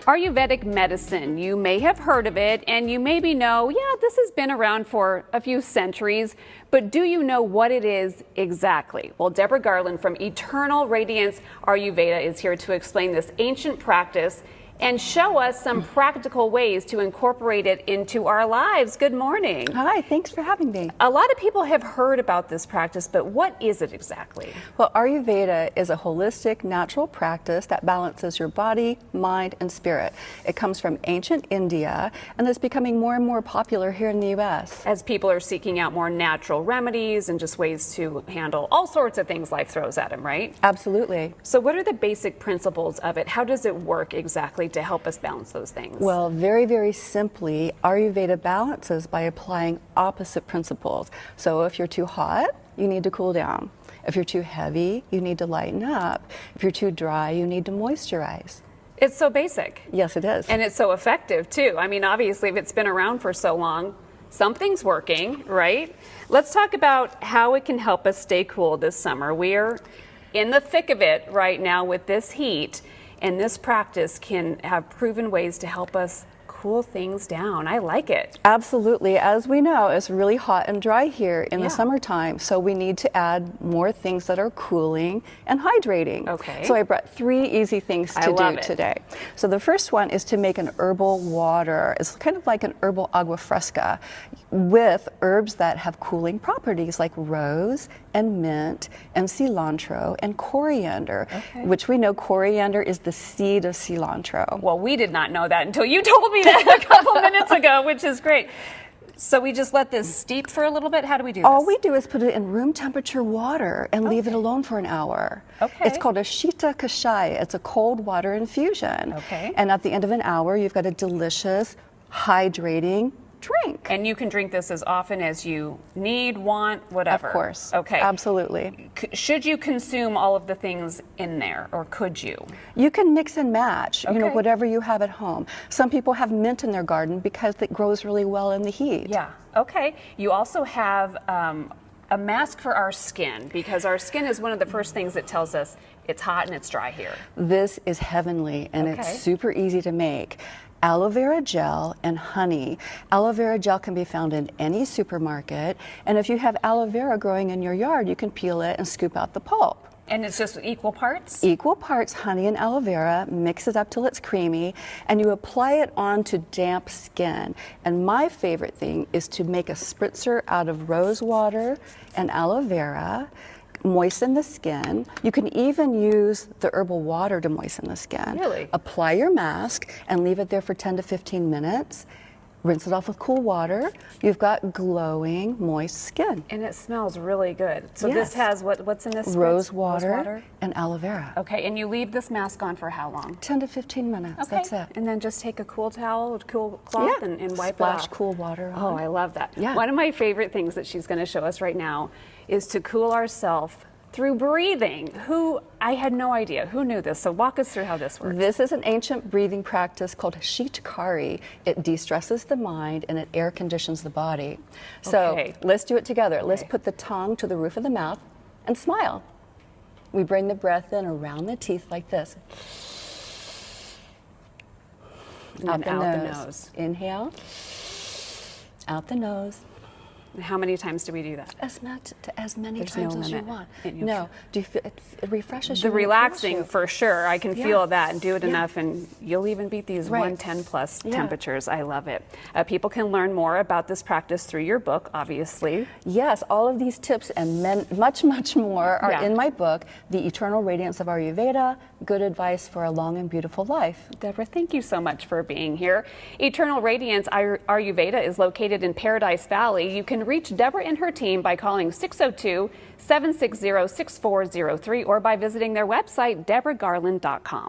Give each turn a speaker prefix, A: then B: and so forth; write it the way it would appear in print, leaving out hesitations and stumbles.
A: Ayurvedic medicine. You may have heard of it, and you maybe know, yeah, this has been around for a few centuries, but do you know what it is exactly? Well, Deborah Garland from Eternal Radiance Ayurveda is here to explain this ancient practice and show us some practical ways to incorporate it into our lives. Good morning.
B: Hi, thanks for having me.
A: A lot of people have heard about this practice, but what is it exactly?
B: Well, Ayurveda is a holistic, natural practice that balances your body, mind, and spirit. It comes from ancient India, and it's becoming more and more popular here in the U.S.
A: As people are seeking out more natural remedies and just ways to handle all sorts of things life throws at them, right?
B: Absolutely.
A: So what are the basic principles of it? How does it work exactly to help us balance those things?
B: Well, very, very simply, Ayurveda balances by applying opposite principles. So if you're too hot, you need to cool down. If you're too heavy, you need to lighten up. If you're too dry, you need to moisturize.
A: It's so basic.
B: Yes, it is.
A: And it's so effective, too. I mean, obviously, if it's been around for so long, something's working, right? Let's talk about how it can help us stay cool this summer. We're in the thick of it right now with this heat. And this practice can have proven ways to help us cool things down. I like it.
B: Absolutely. As we know, it's really hot and dry here in the summertime, so we need to add more things that are cooling and hydrating.
A: Okay.
B: So I brought 3 easy things to do today. So the first one is to make an herbal water. It's kind of like an herbal agua fresca with herbs that have cooling properties like rose and mint and cilantro and coriander, which we know coriander is the seed of cilantro.
A: Well, we did not know that until you told me that a couple minutes ago, which is great. So we just let this steep for a little bit? How do we do this?
B: All we do is put it in room temperature water and leave it alone for an hour.
A: Okay.
B: It's called a Shita Kashaya. It's a cold water infusion.
A: Okay.
B: And at the end of an hour, you've got a delicious, hydrating drink.
A: And you can drink this as often as you need, want, whatever.
B: Of course.
A: Okay.
B: Absolutely.
A: Should you consume all of the things in there, or could you?
B: You can mix and match, you know, whatever you have at home. Some people have mint in their garden because it grows really well in the heat.
A: Yeah. Okay. You also have a mask for our skin, because our skin is one of the first things that tells us it's hot and it's dry here.
B: This is heavenly, and it's super easy to make. Aloe vera gel and honey. Aloe vera gel can be found in any supermarket, and if you have aloe vera growing in your yard, you can peel it and scoop out the pulp.
A: And it's just equal parts?
B: Equal parts honey and aloe vera, mix it up till it's creamy, and you apply it onto damp skin. And my favorite thing is to make a spritzer out of rose water and aloe vera, moisten the skin. You can even use the herbal water to moisten the skin.
A: Really?
B: Apply your mask and leave it there for 10 to 15 minutes. Rinse it off with cool water. You've got glowing, moist skin.
A: And it smells really good. So this has, what's in this?
B: Rose water and aloe vera.
A: Okay, and you leave this mask on for how long?
B: 10 to 15 minutes, that's it.
A: And then just take a cool towel, cool cloth, and wipe it off.
B: Splash cool water on.
A: Oh, I love that.
B: Yeah.
A: One of my favorite things that she's going to show us right now is to cool ourselves through breathing. I had no idea. Who knew this? So walk us through how this works.
B: This is an ancient breathing practice called Shitkari. It de-stresses the mind and it air conditions the body. So let's do it together. Let's put the tongue to the roof of the mouth and smile. We bring the breath in around the teeth like this.
A: And out the nose.
B: Inhale. Out the nose.
A: How many times do we do that?
B: As many times as you want.
A: No,
B: it refreshes
A: the relaxing for sure. I can feel that, and do it enough, and you'll even beat these 110 plus temperatures. I love it. People can learn more about this practice through your book, obviously.
B: Yes, all of these tips and much, much more are in my book, The Eternal Radiance of Ayurveda, Good Advice for a Long and Beautiful Life.
A: Deborah, thank you so much for being here. Eternal Radiance Ayurveda is located in Paradise Valley. You can reach Deborah and her team by calling 602-760-6403 or by visiting their website, deborahgarland.com.